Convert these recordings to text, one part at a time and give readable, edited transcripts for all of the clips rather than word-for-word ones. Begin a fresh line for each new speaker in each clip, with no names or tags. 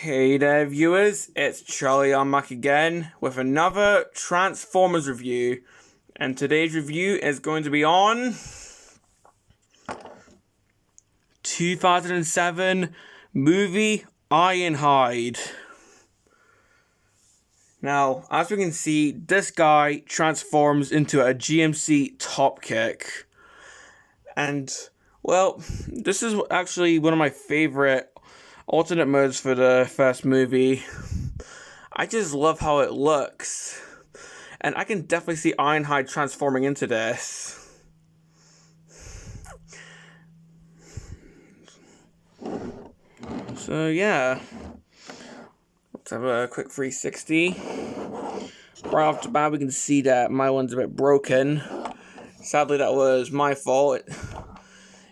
Hey there viewers, it's Charlie on Mac again with another Transformers review, and today's review is going to be on 2007 movie Ironhide. Now, as we can see, this guy transforms into a GMC Top Kick, and well, this is actually one of my favorite alternate modes for the first movie. I just love how it looks, and I can definitely see Ironhide transforming into this. So yeah, let's have a quick 360. Right off the bat, we can see that my one's a bit broken. Sadly, that was my fault.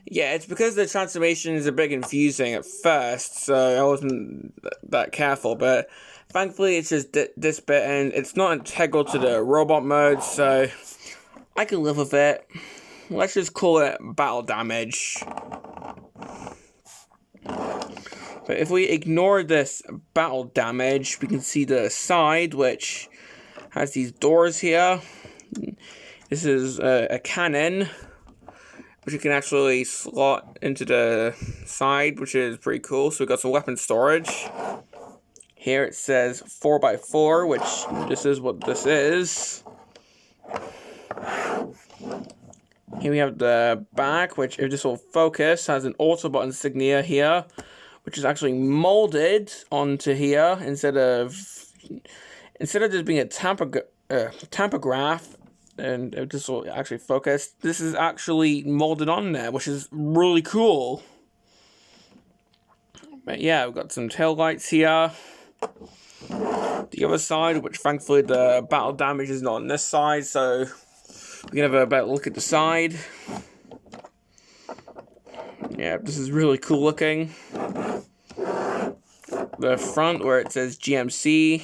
Yeah, it's because the transformation is a bit confusing at first, so I wasn't that careful, but thankfully it's just this bit, and it's not integral to the robot mode, so I can live with it. Let's just call it battle damage. But if we ignore this battle damage, we can see the side, which has these doors here. This is a cannon, which you can actually slot into the side, which is pretty cool. So we got some weapon storage. Here it says 4x4, which this is what this is. Here we have the back, which, if this will focus, has an Autobot insignia here, which is actually molded onto here instead of just being a tampograph. And if this will actually focus, this is actually molded on there, which is really cool. But yeah, we've got some tail lights here. The other side, which thankfully the battle damage is not on this side, so we can have a better look at the side. Yeah, this is really cool looking. The front, where it says GMC.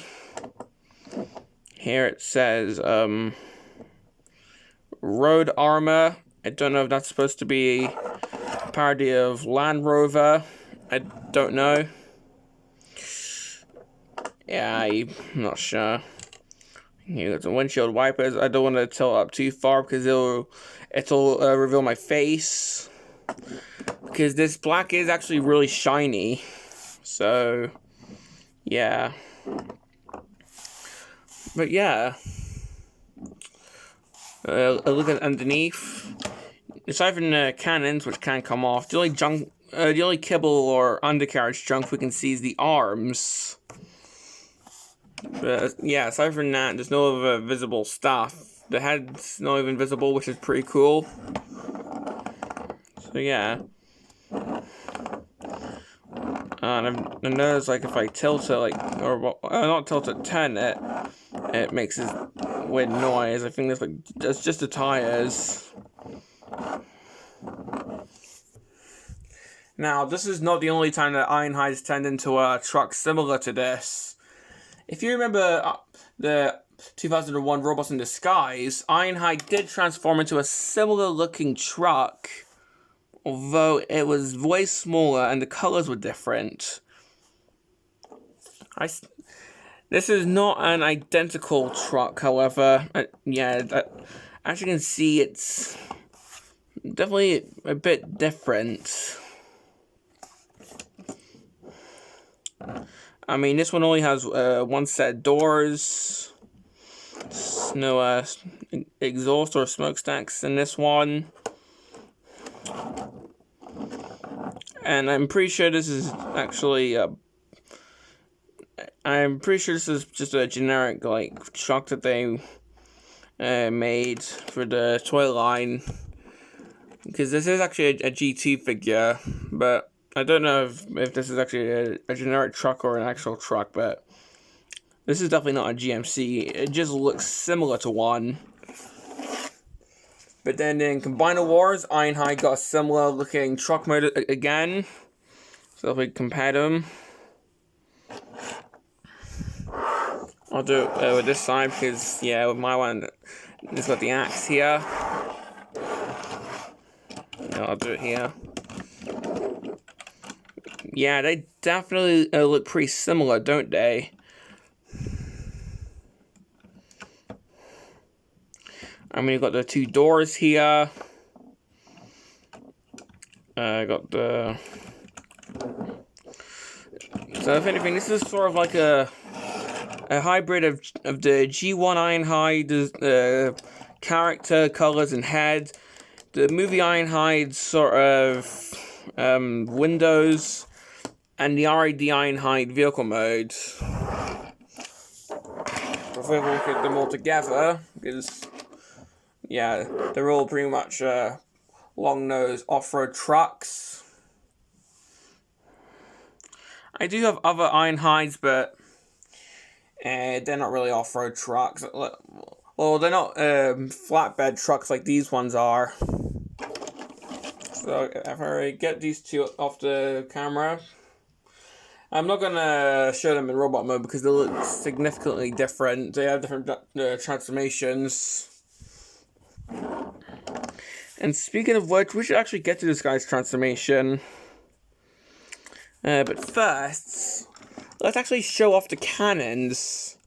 Here it says Road Armor. I don't know if that's supposed to be a parody of Land Rover. I don't know. Yeah, I'm not sure. Here got some windshield wipers. I don't want to tilt up too far because it'll reveal my face. Because this black is actually really shiny. So, yeah. But yeah. Look at underneath. Aside from the cannons, which can come off, the only kibble or undercarriage junk we can see is the arms. But yeah, aside from that, there's no other visible stuff. The head's not even visible, which is pretty cool. So yeah. And I noticed, like, if I tilt it, like, or not tilt it, turn it, it makes this weird noise. I think that's just the tires. Now, this is not the only time that Ironhide's turned into a truck similar to this. If you remember the 2001 Robots in Disguise, Ironhide did transform into a similar looking truck, although it was way smaller and the colors were different. This is not an identical truck, however. As you can see, it's definitely a bit different. I mean, this one only has one set of doors. No exhaust or smokestacks in this one. And I'm pretty sure this is actually just a generic, like, truck that they made for the toy line. Because this is actually a GT figure, but I don't know if this is actually a generic truck or an actual truck, but this is definitely not a GMC. It just looks similar to one. But then in Combiner Wars, Ironhide got a similar looking truck mode again. So if we compare them, I'll do it with this side because, yeah, with my one, it's got the axe here. I'll do it here. Yeah, they definitely look pretty similar, don't they? I mean, you've got the two doors here. Got the... So if anything, this is sort of like a hybrid of the G1 Ironhide character, colors, and head. The movie Ironhide sort of windows, and the RID Ironhide vehicle mode. If we look at them all together, because yeah, they're all pretty much long-nosed off-road trucks. I do have other Ironhides, but they're not really off-road trucks. Well, they're not flatbed trucks like these ones are. So if I get these two off the camera, I'm not going to show them in robot mode because they look significantly different. They have different transformations. And speaking of which, we should actually get to this guy's transformation. But first, let's actually show off the cannons.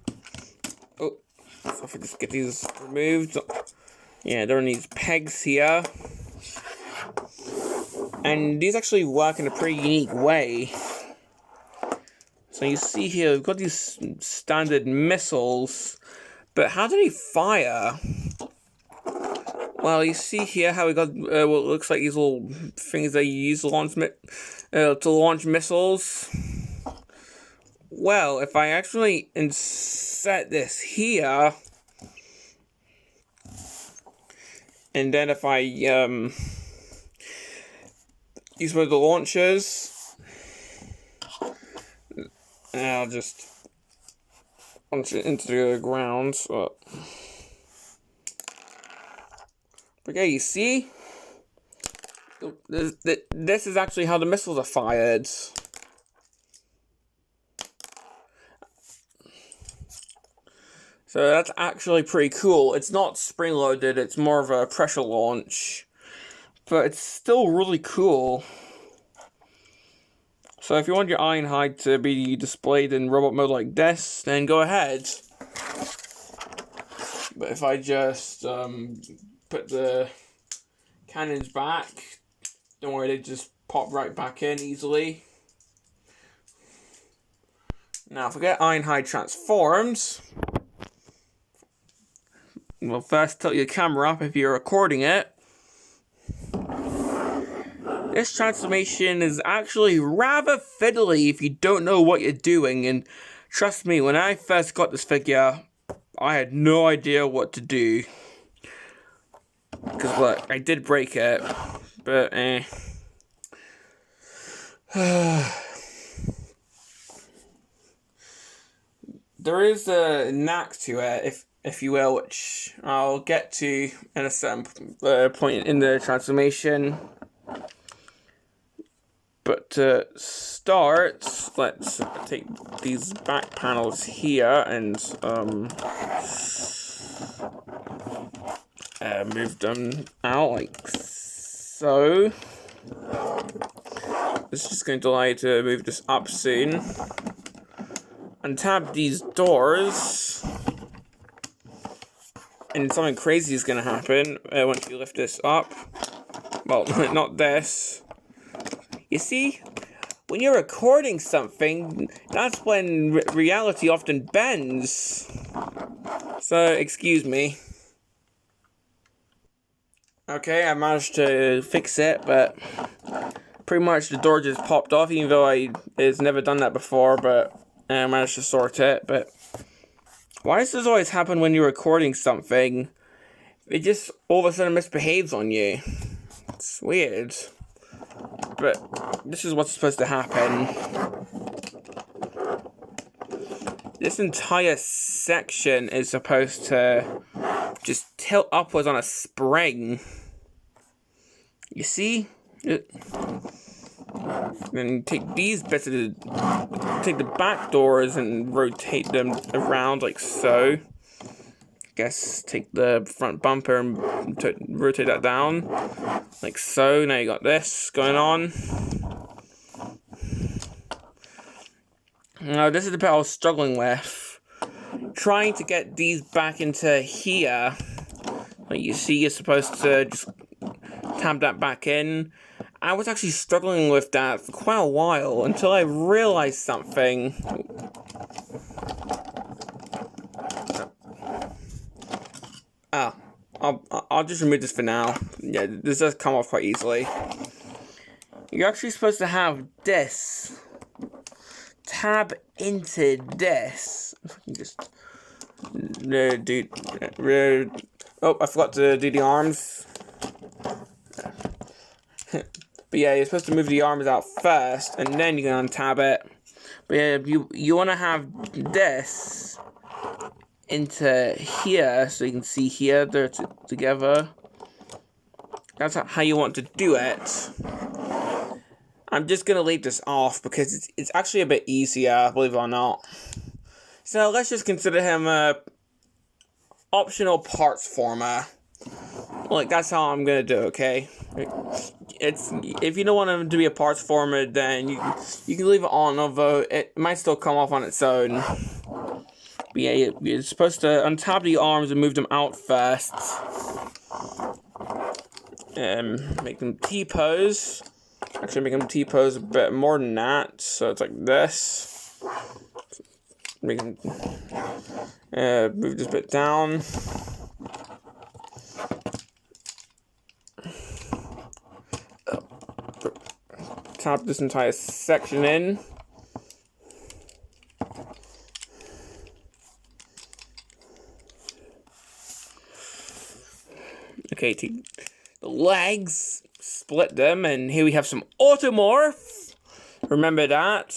Oh, so if we just get these removed. Yeah, there are these pegs here. And these actually work in a pretty unique way. So you see here, we've got these standard missiles. But how do they fire? Well, you see here how we got what looks like these little things they use to launch missiles. Well, if I actually insert this here, and then if I use one of the launchers, and I'll just launch it into the ground. So. Okay, you see? This is actually how the missiles are fired. So that's actually pretty cool. It's not spring-loaded, it's more of a pressure launch. But it's still really cool. So if you want your Ironhide to be displayed in robot mode like this, then go ahead. But if I just put the cannons back, don't worry, they just pop right back in easily. Now if we get Ironhide transformed, well, first tilt your camera up if you're recording it. This transformation is actually rather fiddly if you don't know what you're doing, and trust me, when I first got this figure, I had no idea what to do. Because look, I did break it, but there is a knack to it, if you will, which I'll get to in a certain point in the transformation. But to start, let's take these back panels here and move them out like so. This is just going to allow you to move this up soon. Untap these doors. And something crazy is going to happen once you lift this up. Well, not this. You see, when you're recording something, that's when reality often bends. So, excuse me. Okay, I managed to fix it, but pretty much the door just popped off, even though it's never done that before, but I managed to sort it. But why does this always happen when you're recording something? It just all of a sudden misbehaves on you. It's weird. But this is what's supposed to happen. This entire section is supposed to just tilt upwards on a spring. You see? Then take these bits of take the back doors and rotate them around like so. Guess take the front bumper and rotate that down like so. Now you got this going on. Now, this is the bit I was struggling with. Trying to get these back into here. Like you see, you're supposed to just tab that back in. I was actually struggling with that for quite a while until I realized something. I'll just remove this for now. Yeah, this does come off quite easily. You're actually supposed to have this tab into this. If I can just oh, I forgot to do the arms. But yeah, you're supposed to move the arms out first, and then you can untab it. But yeah, you want to have this into here, so you can see here they're together. That's how you want to do it. I'm just gonna leave this off because it's actually a bit easier, believe it or not. So let's just consider him a optional parts former. Like, that's how I'm gonna do, okay? It's if you don't want him to be a parts former, then you can leave it on, although it might still come off on its own. But yeah, you're supposed to untap the arms and move them out first. Make them T-pose. Actually, make them T-pose a bit more than that. So it's like this. Make them move this bit down. Tap this entire section in. Okay, take the legs, split them, and here we have some automorph. Remember that.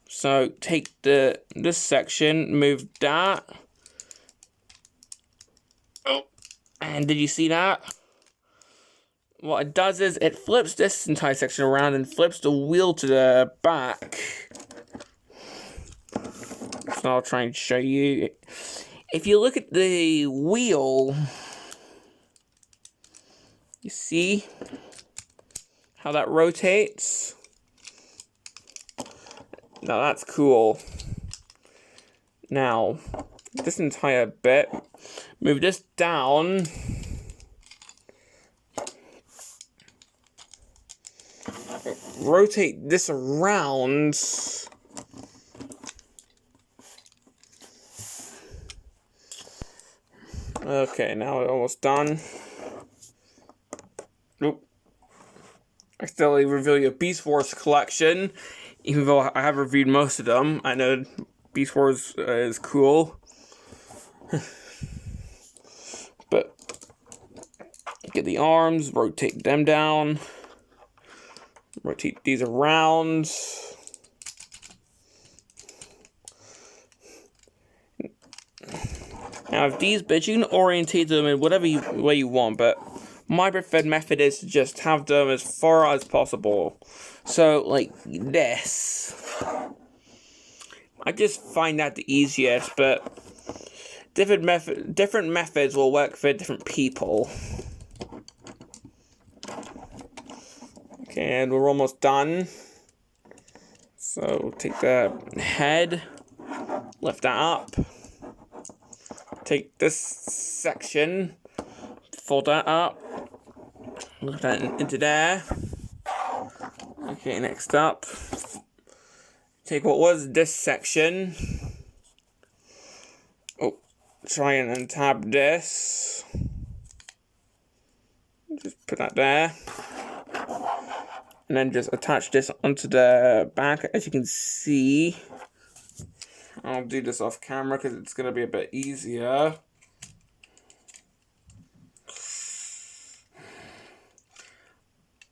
So take this section, move that. Oh, and did you see that? What it does is it flips this entire section around and flips the wheel to the back. So I'll try and show you. If you look at the wheel, you see how that rotates? Now that's cool. Now, this entire bit, move this down. Rotate this around. Okay, now we're almost done. Nope. I still reveal your Beast Wars collection, even though I have reviewed most of them. I know Beast Wars is cool. But get the arms, rotate them down. Rotate these around. Now, if these bits, you can orientate them in whatever way you want, but my preferred method is to just have them as far as possible. So, like this. I just find that the easiest, but different methods will work for different people. Okay, and we're almost done. So take the head, lift that up. Take this section, fold that up, lift that into there. Okay, next up, take what was this section. Oh, try and untab this. Just put that there. And then just attach this onto the back, as you can see. I'll do this off camera because it's going to be a bit easier.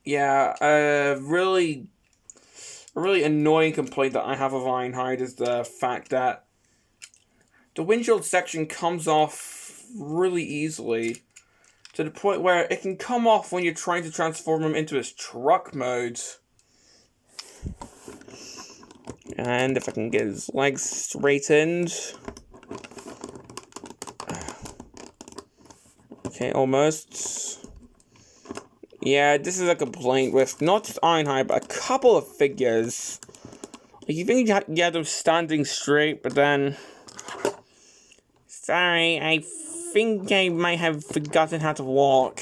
Yeah, a really annoying complaint that I have of Ironhide is the fact that the windshield section comes off really easily. To the point where it can come off when you're trying to transform him into his truck mode. And if I can get his legs straightened. Okay, almost. Yeah, this is a complaint with not just Ironhide, but a couple of figures. You think you had them standing straight, but then... Sorry, I think I might have forgotten how to walk.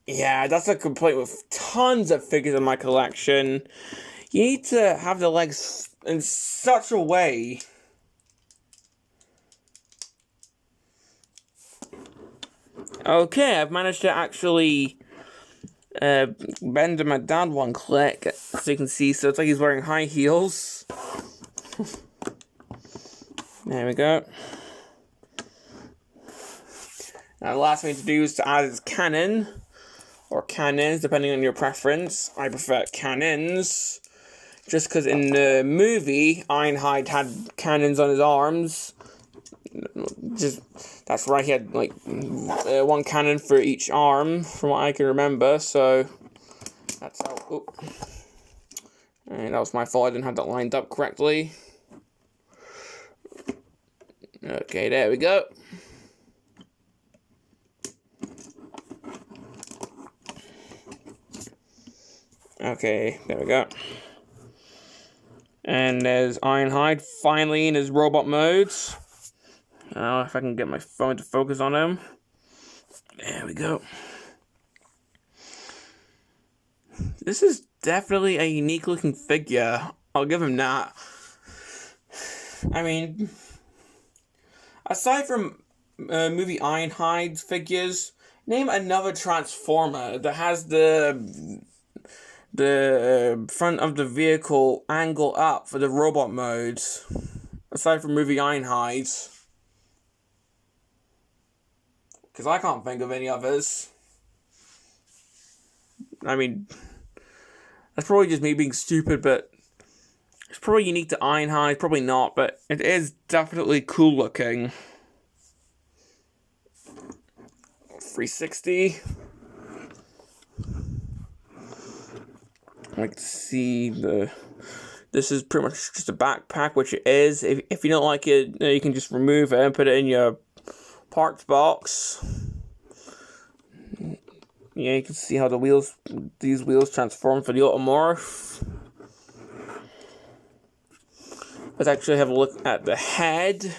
Yeah, that's a complaint with tons of figures in my collection. You need to have the legs in such a way. Okay, I've managed to actually bend my dad one click, so you can see, so it's like he's wearing high heels. There we go. Now the last thing to do is to add his cannon, or cannons, depending on your preference. I prefer cannons, just because in the movie, Ironhide had cannons on his arms. That's right, he had like one cannon for each arm, from what I can remember, so that's how... Oh. And that was my fault, I didn't have that lined up correctly. Okay, there we go. Okay, there we go. And there's Ironhide finally in his robot modes. Now, if I can get my phone to focus on him. There we go. This is definitely a unique looking figure. I'll give him that. I mean, aside from movie Ironhide figures, name another Transformer that has the front of the vehicle angle up for the robot modes, aside from movie Ironhide. Because I can't think of any others. I mean, that's probably just me being stupid, but it's probably unique to Ironhide, probably not, but it is definitely cool looking. 360. I like to see this is pretty much just a backpack, which it is. If you don't like it, you can just remove it and put it in your parts box. Yeah, you can see how these wheels transform for the Automorph. Let's actually have a look at the head.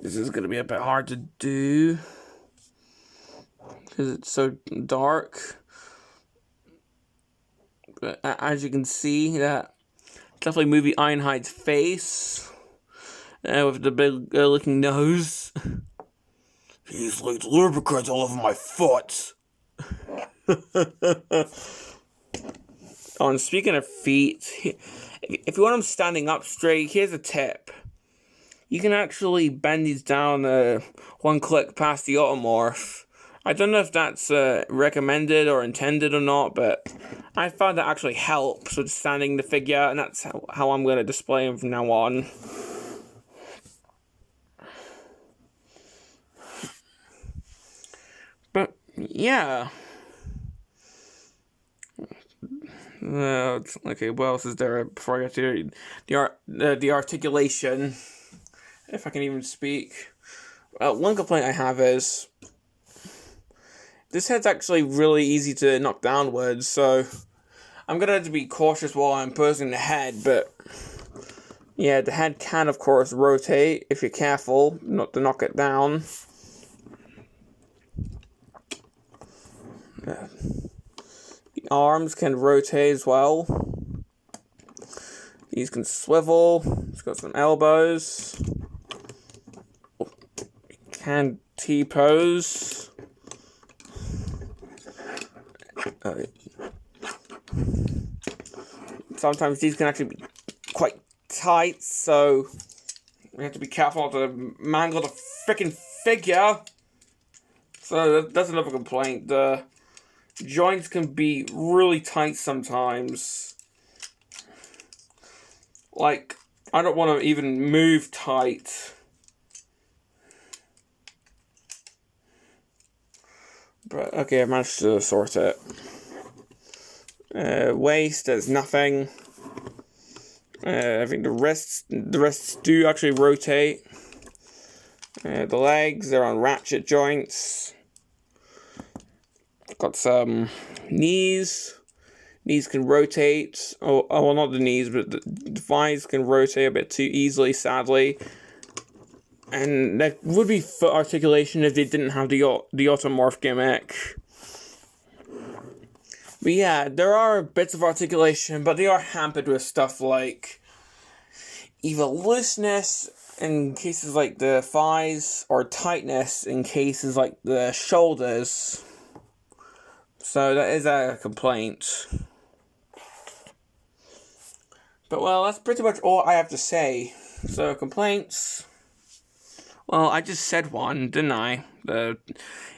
This is going to be a bit hard to do because it's so dark. But as you can see, that definitely movie Ironhide's face. With the big looking nose. He's like lubricant all over my foot. Oh, and speaking of feet, if you want them standing up straight, here's a tip. You can actually bend these down one click past the Automorph. I don't know if that's recommended or intended or not, but I found that actually helps with standing the figure, and that's how I'm going to display him from now on. But yeah. Okay, what else is there before I get to the articulation? If I can even speak. One complaint I have is this head's actually really easy to knock downwards, so I'm gonna have to be cautious while I'm posing the head, but yeah, the head can of course rotate if you're careful not to knock it down. The arms can rotate as well. These can swivel. It's got some elbows. Can T-pose. Sometimes these can actually be quite tight, so we have to be careful not to mangle the freaking figure. So that's another complaint. The joints can be really tight sometimes. Like, I don't want to even move tight. But, okay, I managed to sort it. Waist, there's nothing. I think the wrists do actually rotate. The legs, they're on ratchet joints. Got some knees. knees can rotate. Oh, well, not the knees, but the thighs can rotate a bit too easily, sadly. And there would be foot articulation if they didn't have the automorph gimmick. But yeah, there are bits of articulation, but they are hampered with stuff like either looseness in cases like the thighs, or tightness in cases like the shoulders. So that is a complaint. But well, that's pretty much all I have to say. So complaints. Well, I just said one, didn't I?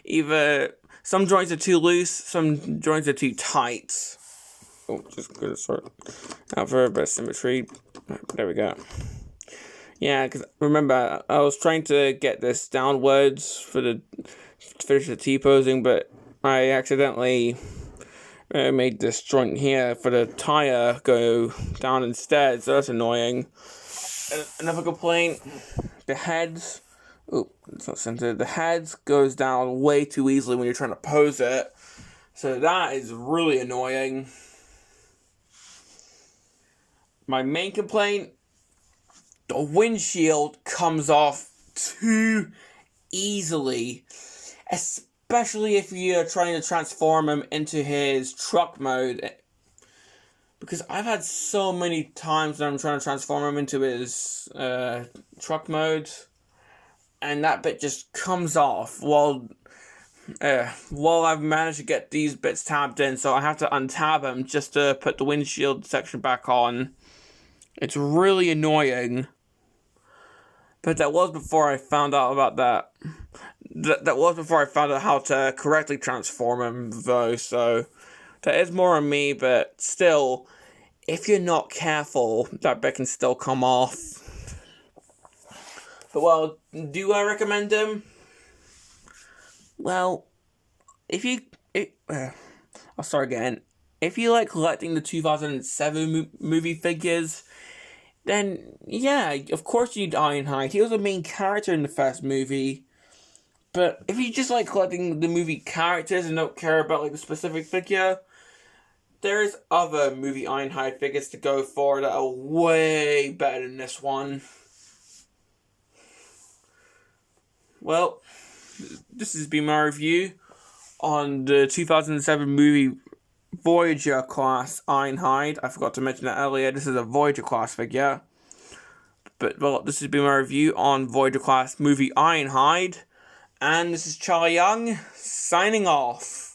Either some joints are too loose, some joints are too tight. Oh, just gonna sort out for a bit of symmetry. There we go. Yeah, because remember, I was trying to get this downwards to finish the T-posing, but I accidentally made this joint here for the tire go down instead, so that's annoying. Another complaint, the heads. Oh, it's not centered. The head goes down way too easily when you're trying to pose it. So that is really annoying. My main complaint, the windshield comes off too easily. Especially if you're trying to transform him into his truck mode. Because I've had so many times that I'm trying to transform him into his truck mode, and that bit just comes off while I've managed to get these bits tabbed in, so I have to untab them just to put the windshield section back on. It's really annoying. But that was before I found out about that. That was before I found out how to correctly transform him, though, so that is more on me, but still, if you're not careful, that bit can still come off. But well, do I recommend him? Well, if you like collecting the 2007 movie figures, then yeah, of course you'd Ironhide. He was the main character in the first movie. But if you just like collecting the movie characters and don't care about like the specific figure, there's other movie Ironhide figures to go for that are way better than this one. Well, this has been my review on the 2007 movie Voyager class Ironhide. I forgot to mention that earlier. This is a Voyager class figure. But well, this has been my review on Voyager class movie Ironhide. And this is Charlie Young, signing off.